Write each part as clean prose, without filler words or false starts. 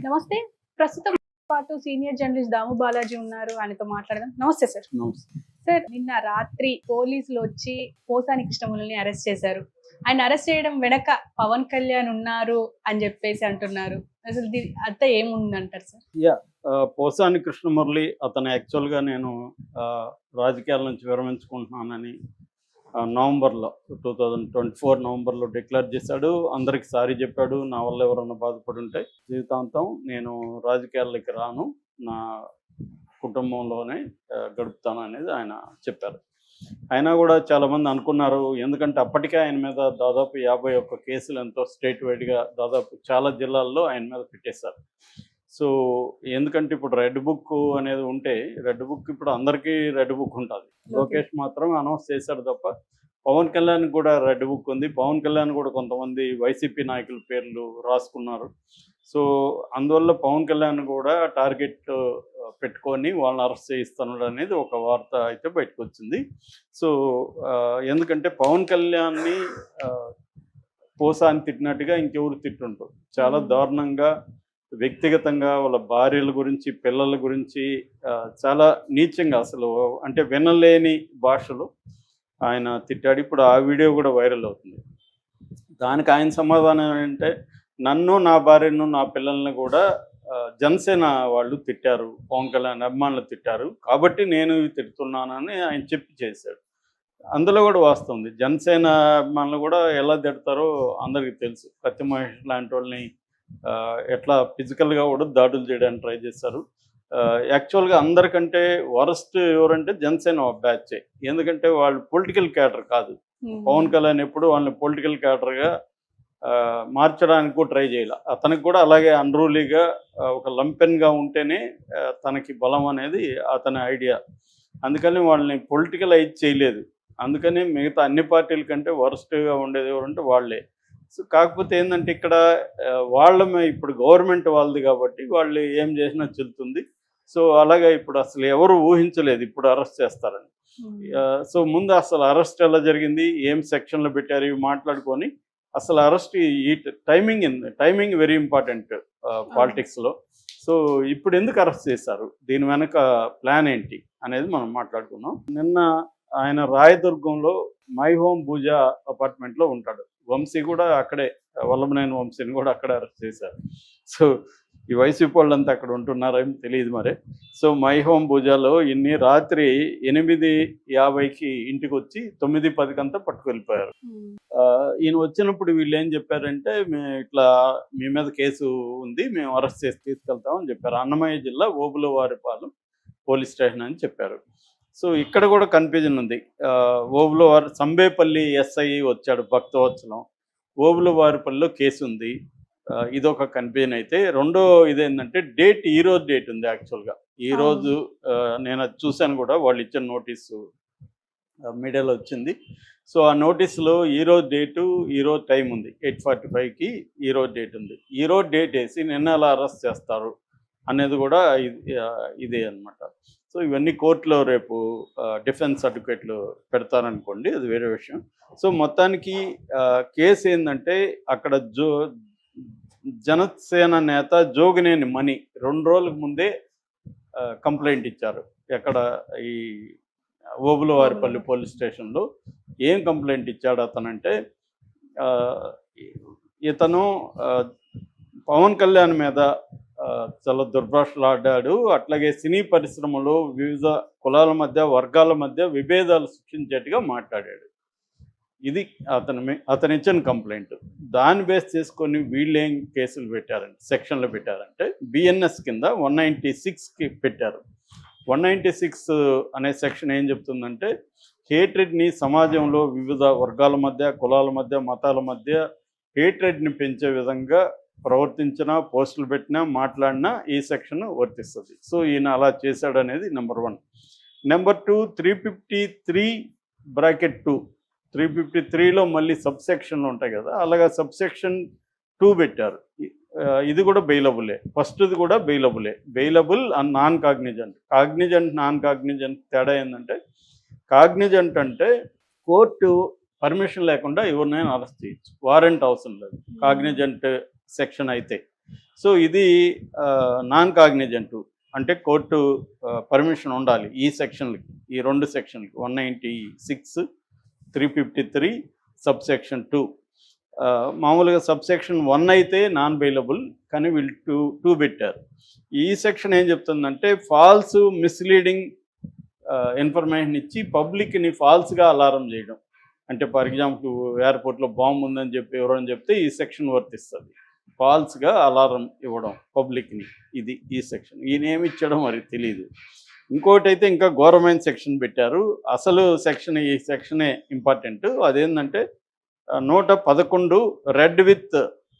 నమస్తే. ప్రస్తుతం పాటు సీనియర్ జర్నలిస్ట్ దాము బాలాజీ ఉన్నారు. ఆయనతో మాట్లాడదాం. నమస్తే సార్. నమస్తే. సార్, నిన్న రాత్రి పోలీసులు వచ్చి పోసాని కృష్ణమురళిని అరెస్ట్ చేశారు. ఆయన అరెస్ట్ చేయడం వెనక పవన్ కళ్యాణ్ ఉన్నారు అని చెప్పేసి అంటున్నారు. అసలు దీని అంతా ఏముందంటారు సార్? పోసాని కృష్ణమురళి అతను యాక్చువల్గా నేను రాజకీయాల నుంచి విరమించుకుంటున్నానని నవంబర్లో 2024 నవంబర్లో డిక్లేర్ చేశాడు. అందరికి సారీ చెప్పాడు. నా వల్ల ఎవరన్నా బాధపడి ఉంటే జీవితాంతం నేను రాజకీయాల్లోకి రాను, నా కుటుంబంలోనే గడుపుతాను అనేది ఆయన చెప్పారు. అయినా కూడా చాలామంది అనుకున్నారు, ఎందుకంటే అప్పటికే ఆయన మీద దాదాపు 51 కేసులు ఎంతో స్టేట్ వైడ్గా దాదాపు చాలా జిల్లాల్లో ఆయన మీద పెట్టేశారు. సో ఎందుకంటే ఇప్పుడు రెడ్ బుక్ అనేది ఉంటే, రెడ్ బుక్ ఇప్పుడు అందరికీ రెడ్ బుక్ ఉంటుంది. లోకేష్ మాత్రం అనౌన్స్ చేశాడు తప్ప పవన్ కళ్యాణ్ కూడా రెడ్ బుక్ ఉంది. పవన్ కళ్యాణ్ కూడా కొంతమంది వైసీపీ నాయకుల పేర్లు రాసుకున్నారు. సో అందువల్ల పవన్ కళ్యాణ్ కూడా టార్గెట్ పెట్టుకొని వాళ్ళని అరెస్ట్ చేయిస్తున్నాడు అనేది ఒక వార్త అయితే బయటకు వచ్చింది. సో ఎందుకంటే పవన్ కళ్యాణ్ని పోసాని తిట్టినట్టుగా ఇంకెవరు తిట్టుంటారు. చాలా దారుణంగా వ్యక్తిగతంగా వాళ్ళ భార్యల గురించి, పిల్లల గురించి చాలా నీచంగా, అసలు అంటే వినలేని భాషలో ఆయన తిట్టాడు. ఇప్పుడు ఆ వీడియో కూడా వైరల్ అవుతుంది. దానికి ఆయన సమాధానం ఏంటంటే, నన్ను, నా భార్యను, నా పిల్లల్ని కూడా జనసేన వాళ్ళు తిట్టారు, పవన్ కళ్యాణ్ అభిమానులు తిట్టారు, కాబట్టి నేను తిడుతున్నానని ఆయన చెప్పి చేశాడు. అందులో కూడా వాస్తవం. జనసేన అభిమానులు కూడా ఎలా తిడతారో అందరికీ తెలుసు. కత్తి మహేష్ లాంటి వాళ్ళని ఎట్లా ఫిజికల్గా కూడా దాడులు చేయడానికి ట్రై చేశారు. యాక్చువల్గా అందరికంటే వరస్ట్ ఎవరంటే జనసేన బ్యాచే. ఎందుకంటే వాళ్ళు పొలిటికల్ క్యాడర్ కాదు. పవన్ కళ్యాణ్ ఎప్పుడు వాళ్ళని పొలిటికల్ క్యాడర్గా మార్చడానికి కూడా ట్రై చేయాలి. అతనికి కూడా అలాగే అన్రూలీగా ఒక లంపెన్గా ఉంటేనే తనకి బలం అనేది అతని ఐడియా. అందుకని వాళ్ళని పొలిటికలైజ్ చేయలేదు. అందుకని మిగతా అన్ని పార్టీల కంటే వరస్ట్గా ఉండేది ఎవరంటే వాళ్ళే. సో కాకపోతే ఏంటంటే ఇక్కడ ఇప్పుడు గవర్నమెంట్ వాళ్ళది కాబట్టి వాళ్ళు ఏం చేసినా చెల్లుతుంది. సో అలాగే ఇప్పుడు అసలు ఎవరు ఊహించలేదు ఇప్పుడు అరెస్ట్ చేస్తారని. సో ముందు అసలు అరెస్ట్ ఎలా జరిగింది, ఏం సెక్షన్లో పెట్టారు, ఇవి మాట్లాడుకొని అసలు అరెస్ట్ ఈ టైమింగ్ వెరీ ఇంపార్టెంట్ పాలిటిక్స్లో. సో ఇప్పుడు ఎందుకు అరెస్ట్ చేశారు, దీని వెనక ప్లాన్ ఏంటి అనేది మనం మాట్లాడుకుందాం. నిన్న ఆయన రాయదుర్గంలో మై హోమ్ పూజా అపార్ట్మెంట్లో ఉంటాడు. వంశీ కూడా అక్కడే, వల్లభనేని వంశీని కూడా అక్కడే అరెస్ట్ చేశారు. సో ఈ వైసీపీ వాళ్ళంతా అక్కడ ఉంటున్నారేమో తెలియదు మరి. సో మై హోమ్ పూజాలో రాత్రి 8:50కి ఇంటికి వచ్చి 9:10కంతా పట్టుకెళ్ళిపోయారు. ఈయన వచ్చినప్పుడు వీళ్ళు ఏం చెప్పారంటే, ఇట్లా మీ మీద కేసు ఉంది, మేము అరెస్ట్ చేసి తీసుకెళ్తామని చెప్పారు. అన్నమయ్య జిల్లా ఓబులవారిపాలెం పోలీస్ స్టేషన్ అని చెప్పారు. సో ఇక్కడ కూడా కన్ఫ్యూజన్ ఉంది. సంబేపల్లి ఎస్ఐ వచ్చాడు, భక్తవత్సలం. ఓబులవారిపల్లిలో కేసు ఉంది. ఇదొక కన్ఫ్యూజన్. అయితే రెండో ఇదేంటంటే డేట్, ఈరోజు డేట్ ఉంది. యాక్చువల్గా ఈరోజు నేను అది చూశాను కూడా, వాళ్ళు ఇచ్చిన నోటీసు మీడియాలో వచ్చింది. సో ఆ నోటీసులో ఈరోజు డేటు, ఈరోజు టైం ఉంది, 8:45కి ఈరోజు డేట్ ఉంది. ఈరోజు డేట్ వేసి నిన్న ఎలా అరెస్ట్ చేస్తారు అనేది కూడా ఇదే అనమాట. సో ఇవన్నీ కోర్టులో రేపు డిఫెన్స్ అడ్వకేట్లు పెడతారనుకోండి, అది వేరే విషయం. సో మొత్తానికి కేసు ఏంటంటే, అక్కడ జనసేన నేత జోగినేని మణి 2 రోజులకు ముందే కంప్లైంట్ ఇచ్చారు. ఎక్కడ, ఈ ఓబులవారిపల్లి పోలీస్ స్టేషన్లో. ఏం కంప్లైంట్ ఇచ్చాడు అతనంటే, ఇతను పవన్ కళ్యాణ్ మీద చాలా దుర్భాషలు ఆడాడు, అట్లాగే సినీ పరిశ్రమలో వివిధ కులాల మధ్య, వర్గాల మధ్య విభేదాలు సృష్టించేట్టుగా మాట్లాడాడు. ఇది అతను ఇచ్చిన కంప్లైంట్. దాన్ని బేస్ చేసుకొని వీళ్ళు ఏం కేసులు పెట్టారంటే, సెక్షన్లు పెట్టారంటే, బిఎన్ఎస్ కింద 196కి పెట్టారు. 196 అనే సెక్షన్ ఏం చెప్తుందంటే, హేట్రెడ్ని సమాజంలో వివిధ వర్గాల మధ్య, కులాల మధ్య, మతాల మధ్య హేట్రెడ్ని పెంచే విధంగా ప్రవర్తించినా, పోస్టులు పెట్టినా, మాట్లాడినా ఈ సెక్షన్ వర్తిస్తుంది. సో ఈయన అలా చేశాడు అనేది నెంబర్ 1. నెంబర్ 2, 353(2). 353లో మళ్ళీ సబ్ సెక్షన్లు ఉంటాయి కదా, అలాగా సబ్ సెక్షన్ 2 పెట్టారు. ఇది కూడా బెయిలబులే. ఫస్ట్ది కూడా bailable and non Cognizant. Non Cognizant తేడా ఏంటంటే, కాగ్నిజెంట్ అంటే కోర్టు పర్మిషన్ లేకుండా ఎవరినైనా అరెస్ట్ చేయొచ్చు, వారెంట్ అవసరం లేదు కాగ్నిజెంట్ సెక్షన్ అయితే. సో ఇది నాన్ కాగ్నిజెంట్, అంటే కోర్టు పర్మిషన్ ఉండాలి ఈ సెక్షన్లకి, ఈ 2 సెక్షన్లకి 196, 353 సబ్సెక్షన్ 2. మామూలుగా సబ్సెక్షన్ 1 అయితే నాన్ బెయిలబుల్, కానీ వీళ్ళు 2 పెట్టారు. ఈ సెక్షన్ ఏం చెప్తుందంటే ఫాల్స్ మిస్లీడింగ్ ఇన్ఫర్మేషన్ ఇచ్చి పబ్లిక్ని ఫాల్స్గా అలారం చేయడం. అంటే ఫర్ ఎగ్జాంపుల్ ఎయిర్పోర్ట్లో బాంబు ఉందని చెప్పి ఎవరైనా చెప్తే ఈ సెక్షన్ వర్తిస్తుంది. ఫాల్స్గా అలారం ఇవ్వడం పబ్లిక్ని, ఇది ఈ సెక్షన్. ఈయన ఏమి ఇచ్చడం మరి తెలియదు. ఇంకోటి అయితే ఇంకా ఘోరమైన సెక్షన్ పెట్టారు. అసలు సెక్షన్ ఈ సెక్షనే ఇంపార్టెంట్. అదేంటంటే 111 రెడ్ విత్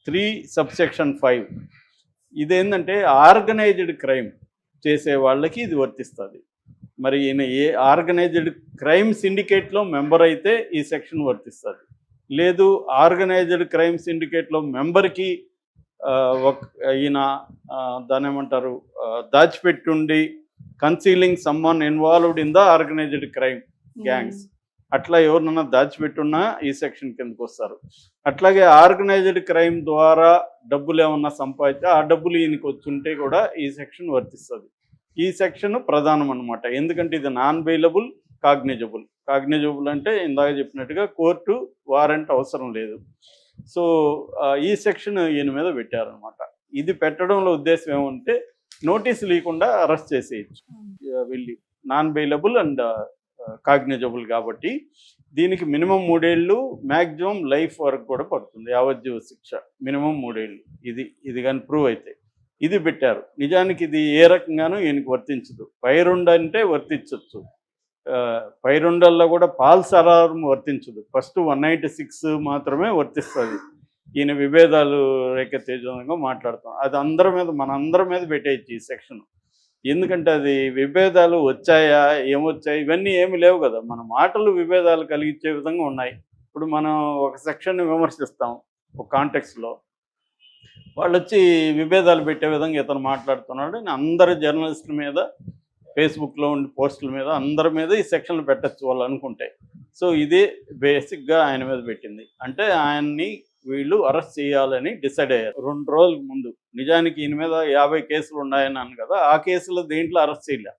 3 సబ్సెక్షన్ 5. ఇదేంటంటే ఆర్గనైజ్డ్ క్రైమ్ చేసే వాళ్ళకి ఇది వర్తిస్తుంది. మరి ఈయన ఏ ఆర్గనైజ్డ్ క్రైమ్ సిండికేట్లో మెంబర్ అయితే ఈ సెక్షన్ వర్తిస్తుంది. లేదు ఆర్గనైజ్డ్ క్రైమ్ సిండికేట్లో మెంబర్కి ఈయన దాని ఏమంటారు దాచిపెట్టుండి concealing someone involved in the organised crime gangs, అట్లా ఎవరినన్నా దాచిపెట్టున్నా ఈ సెక్షన్ కిందకు వస్తారు. అట్లాగే ఆర్గనైజ్డ్ క్రైమ్ ద్వారా డబ్బులు ఏమన్నా సంపాదించి ఆ డబ్బులు ఈయనకి వచ్చుంటే కూడా ఈ సెక్షన్ వర్తిస్తుంది. ఈ సెక్షన్ ప్రధానం అనమాట. ఎందుకంటే ఇది నాన్ బెయిలబుల్, కాగ్నిజబుల్ అంటే ఇందాక చెప్పినట్టుగా కోర్టు వారెంట్ అవసరం లేదు. సో ఈ సెక్షన్ ఈయన మీద పెట్టారనమాట. ఇది పెట్టడంలో ఉద్దేశం ఏమంటే నోటీసు లేకుండా అరెస్ట్ చేసేయచ్చు వెళ్ళి. నాన్ బెయిలబుల్ అండ్ కాగ్నిజబుల్ కాబట్టి దీనికి మినిమం 3 ఏళ్ళు, మ్యాక్సిమం లైఫ్ వరకు కూడా పడుతుంది, యావజ్జీవ శిక్ష, మినిమం 3 ఏళ్ళు. ఇది కానీ ప్రూవ్ అయితే ఇది పెట్టారు. నిజానికి ఇది ఏ రకంగానూ ఈయనకి వర్తించదు. పై 2 అంటే వర్తించవచ్చు, పై 2ల్లో కూడా ఫాల్స్ అలారం వర్తించదు. ఫస్ట్ 196 మాత్రమే వర్తిస్తుంది. ఈయన విభేదాలు రేకెత్తేజంగా మాట్లాడతాం, అది మనందరి మీద పెట్టేయచ్చు ఈ సెక్షన్. ఎందుకంటే అది విభేదాలు వచ్చాయా, ఏమొచ్చాయి, ఇవన్నీ ఏమి లేవు కదా. మన మాటలు విభేదాలు కలిగించే విధంగా ఉన్నాయి. ఇప్పుడు మనం ఒక సెక్షన్ని విమర్శిస్తాం ఒక కాంటెక్స్లో, వాళ్ళు వచ్చి విభేదాలు పెట్టే విధంగా ఇతను మాట్లాడుతున్నాడు అని అందరు జర్నలిస్టుల మీద, ఫేస్బుక్లో ఉండి పోస్టుల మీద, అందరి మీద ఈ సెక్షన్లు పెట్టచ్చు వాళ్ళు అనుకుంటే. సో ఇదే బేసిక్గా ఆయన మీద పెట్టింది. అంటే ఆయన్ని వీళ్ళు అరెస్ట్ చేయాలని డిసైడ్ అయ్యారు 2 రోజుల ముందు. నిజానికి ఈయన మీద 50 కేసులు ఉన్నాయన్నాను కదా, ఆ కేసులో దేంట్లో అరెస్ట్ చేయలే.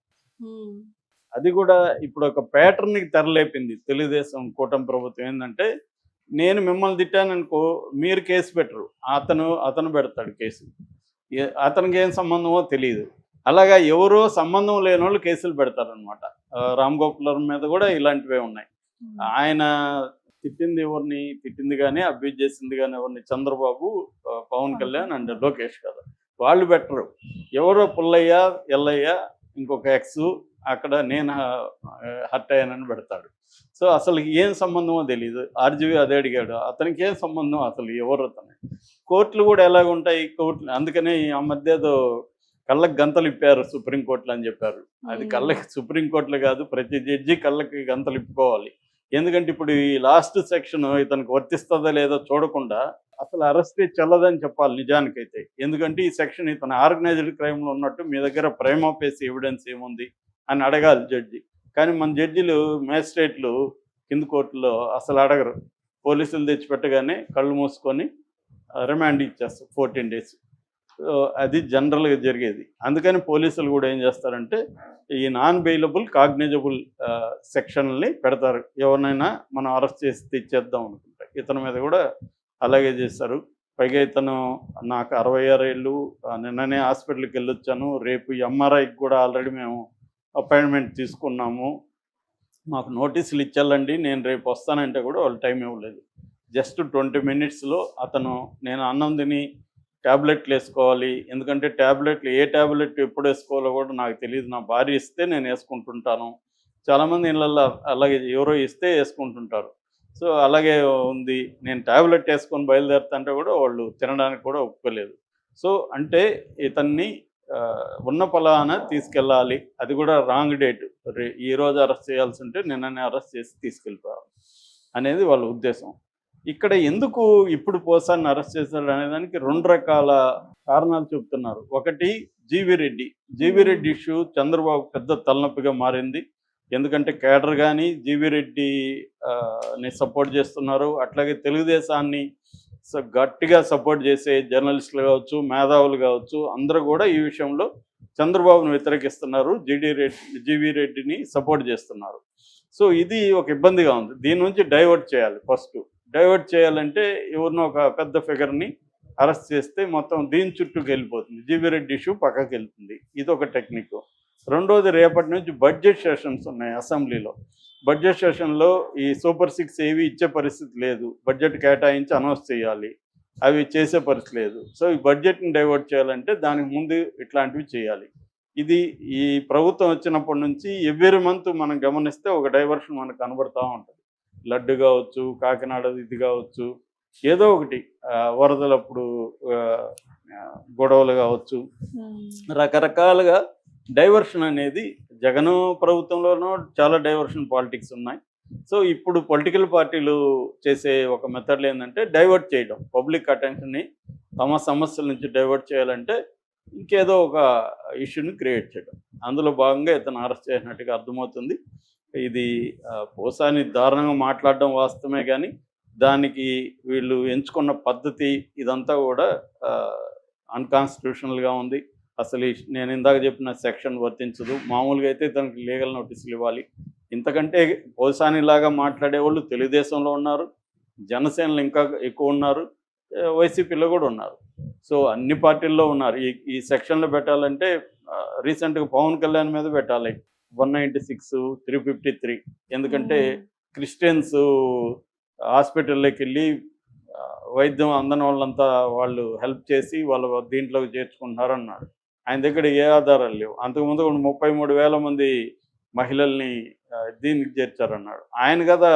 అది కూడా ఇప్పుడు ఒక ప్యాటర్న్కి తెరలేపింది తెలుగుదేశం కూటమి ప్రభుత్వం. ఏంటంటే నేను మిమ్మల్ని తిట్టాననుకో, మీరు కేసు పెట్టరు, అతను పెడతాడు కేసు. అతనికి ఏం సంబంధమో తెలియదు. అలాగా ఎవరో సంబంధం లేని వాళ్ళు కేసులు పెడతారనమాట. రామ్ గోపాల్ మీద కూడా ఇలాంటివే ఉన్నాయి. ఆయన తిట్టింది కానీ అబ్యూజ్ చేసింది కానీ ఎవరిని, చంద్రబాబు, పవన్ కళ్యాణ్ అండ్ లోకేష్ కదా, వాళ్ళు పెట్టరు. ఎవరో పుల్లయ్య, ఎల్లయ్య, ఇంకొక ఎక్స్ అక్కడ నేను హర్ట్ అయ్యానని పెడతాడు. సో అసలు ఏం సంబంధమో తెలియదు. ఆర్జీవి అదే అడిగాడు, అతనికి ఏం సంబంధం, అసలు ఎవరు అతను. కోర్టులు కూడా ఎలాగుంటాయి, కోర్టులు అందుకనే ఆ మధ్య ఏదో కళ్ళకి గంతలు ఇప్పారు సుప్రీంకోర్టులు అని చెప్పారు. అది కళ్ళకి సుప్రీంకోర్టులు కాదు, ప్రతి జడ్జి కళ్ళకి గంతలు ఇప్పుకోవాలి. ఎందుకంటే ఇప్పుడు ఈ లాస్ట్ సెక్షన్ ఇతనికి వర్తిస్తుందా లేదో చూడకుండా అసలు అరెస్టే చెల్లదని చెప్పాలి నిజానికైతే. ఎందుకంటే ఈ సెక్షన్ ఇతను ఆర్గనైజ్డ్ క్రైమ్లో ఉన్నట్టు మీ దగ్గర ప్రైమ్ ఆఫ్ ఎవిడెన్స్ ఏముంది అని అడగాలి జడ్జి. కానీ మన జడ్జిలు, మేజిస్ట్రేట్లు కింద కోర్టులో అసలు అడగరు. పోలీసులు తెచ్చిపెట్టగానే కళ్ళు మూసుకొని రిమాండ్ ఇచ్చేస్తారు 14 days. అది జనరల్గా జరిగేది. అందుకని పోలీసులు కూడా ఏం చేస్తారంటే ఈ నాన్ బెయిలబుల్, కాగ్నిజబుల్ సెక్షన్లని పెడతారు. ఎవరినైనా మనం అరెస్ట్ చేసి తెచ్చేద్దాం అనుకుంటే. ఇతని మీద కూడా అలాగే చేస్తారు. పైగా ఇతను నాకు 66 ఏళ్ళు, నిన్ననే హాస్పిటల్కి వెళ్ళొచ్చాను, రేపు ఎంఆర్ఐకి కూడా ఆల్రెడీ మేము అపాయింట్మెంట్ తీసుకున్నాము, మాకు నోటీసులు ఇచ్చాలండి, నేను రేపు వస్తానంటే కూడా వాళ్ళు టైం ఇవ్వలేదు. జస్ట్ 20 minutesలో అతను, నేను అన్నం తిని ట్యాబ్లెట్లు వేసుకోవాలి, ఎందుకంటే ఏ ట్యాబ్లెట్ ఎప్పుడు వేసుకోవాలో కూడా నాకు తెలియదు, నా భార్య ఇస్తే నేను వేసుకుంటుంటాను. చాలామంది ఇళ్ళల్లో అలాగే ఎవరో ఇస్తే వేసుకుంటుంటారు. సో అలాగే ఉంది, నేను ట్యాబ్లెట్ వేసుకొని బయలుదేరుతుంటే కూడా వాళ్ళు తినడానికి కూడా ఒప్పుకోలేదు. సో అంటే ఇతన్ని ఉన్న పలానా తీసుకెళ్ళాలి, అది కూడా రాంగ్ డేట్, ఈరోజు అరెస్ట్ చేయాల్సి ఉంటే నిన్ననే అరెస్ట్ చేసి తీసుకెళ్ళిపోవాలి అనేది వాళ్ళ ఉద్దేశం. ఇక్కడ ఎందుకు ఇప్పుడు పోసాన్ని అరెస్ట్ చేశారు అనేదానికి 2 రకాల కారణాలు చెబుతున్నారు. ఒకటి జీవీ రెడ్డి ఇష్యూ చంద్రబాబు పెద్ద తలనొప్పిగా మారింది. ఎందుకంటే కేడర్ కానీ జీవీ రెడ్డి ని సపోర్ట్ చేస్తున్నారు. అట్లాగే తెలుగుదేశాన్ని గట్టిగా సపోర్ట్ చేసే జర్నలిస్టులు కావచ్చు, మేధావులు కావచ్చు, అందరూ కూడా ఈ విషయంలో చంద్రబాబును వ్యతిరేకిస్తున్నారు. జీవీ రెడ్డిని సపోర్ట్ చేస్తున్నారు. సో ఇది ఒక ఇబ్బందిగా ఉంది. దీని నుంచి డైవర్ట్ చేయాలి. ఫస్ట్ డైవర్ట్ చేయాలంటే ఎవరినో ఒక పెద్ద ఫిగర్ని అరెస్ట్ చేస్తే మొత్తం దీని చుట్టూకి వెళ్ళిపోతుంది. జీవీ రెడ్డి ఇష్యూ పక్కకి వెళ్తుంది. ఇది ఒక టెక్నిక్. రెండోది, రేపటి నుంచి బడ్జెట్ సెషన్స్ ఉన్నాయి అసెంబ్లీలో. బడ్జెట్ సెషన్లో ఈ సూపర్ 6 ఏవి ఇచ్చే పరిస్థితి లేదు. బడ్జెట్ కేటాయించి అనౌన్స్ చేయాలి. అవి చేసే పరిస్థితి లేదు. సో ఈ బడ్జెట్ని డైవర్ట్ చేయాలంటే దానికి ముందు ఇట్లాంటివి చేయాలి. ఇది ఈ ప్రభుత్వం వచ్చినప్పటి నుంచి ఎవ్రీ మంత్ మనం గమనిస్తే ఒక డైవర్షన్ మనకు కనబడుతూ ఉంటుంది. లడ్డు కావచ్చు, కాకినాడ ఇది కావచ్చు, ఏదో ఒకటి వరదలప్పుడు గొడవలు కావచ్చు, రకరకాలుగా డైవర్షన్ అనేది జగన్ ప్రభుత్వంలోనూ చాలా డైవర్షన్ పాలిటిక్స్ ఉన్నాయి. సో ఇప్పుడు పొలిటికల్ పార్టీలు చేసే ఒక మెథడ్లు ఏంటంటే డైవర్ట్ చేయడం, పబ్లిక్ అటెన్షన్ని తమ సమస్యల నుంచి డైవర్ట్ చేయాలంటే ఇంకేదో ఒక ఇష్యూని క్రియేట్ చేయడం. అందులో భాగంగా ఇతను అరెస్ట్ చేసినట్టుగా అర్థమవుతుంది. ఇది పోసాని దారుణంగా మాట్లాడడం వాస్తవమే, కానీ దానికి వీళ్ళు ఎంచుకున్న పద్ధతి ఇదంతా కూడా అన్కాన్స్టిట్యూషనల్గా ఉంది. అసలు నేను ఇందాక చెప్పిన సెక్షన్ వర్తించదు. మామూలుగా అయితే దానికి లీగల్ నోటీసులు ఇవ్వాలి. ఇంతకంటే పోసానిలాగా మాట్లాడే వాళ్ళు తెలుగుదేశంలో ఉన్నారు, జనసేనలో ఇంకా ఎక్కువ ఉన్నారు, వైసీపీలో కూడా ఉన్నారు. సో అన్ని పార్టీల్లో ఉన్నారు. ఈ సెక్షన్లో పెట్టాలంటే రీసెంట్గా పవన్ కళ్యాణ్ మీద పెట్టాలి 196, 353. ఎందుకంటే క్రిస్టియన్స్ హాస్పిటల్లోకి వెళ్ళి వైద్యం అందని వాళ్ళంతా వాళ్ళు హెల్ప్ చేసి వాళ్ళ దీంట్లోకి చేర్చుకుంటున్నారు అన్నాడు. ఆయన దగ్గర ఏ ఆధారాలు లేవు. అంతకుముందు 33,000 మంది మహిళల్ని దీనికి చేర్చారన్నాడు. ఆయన కదా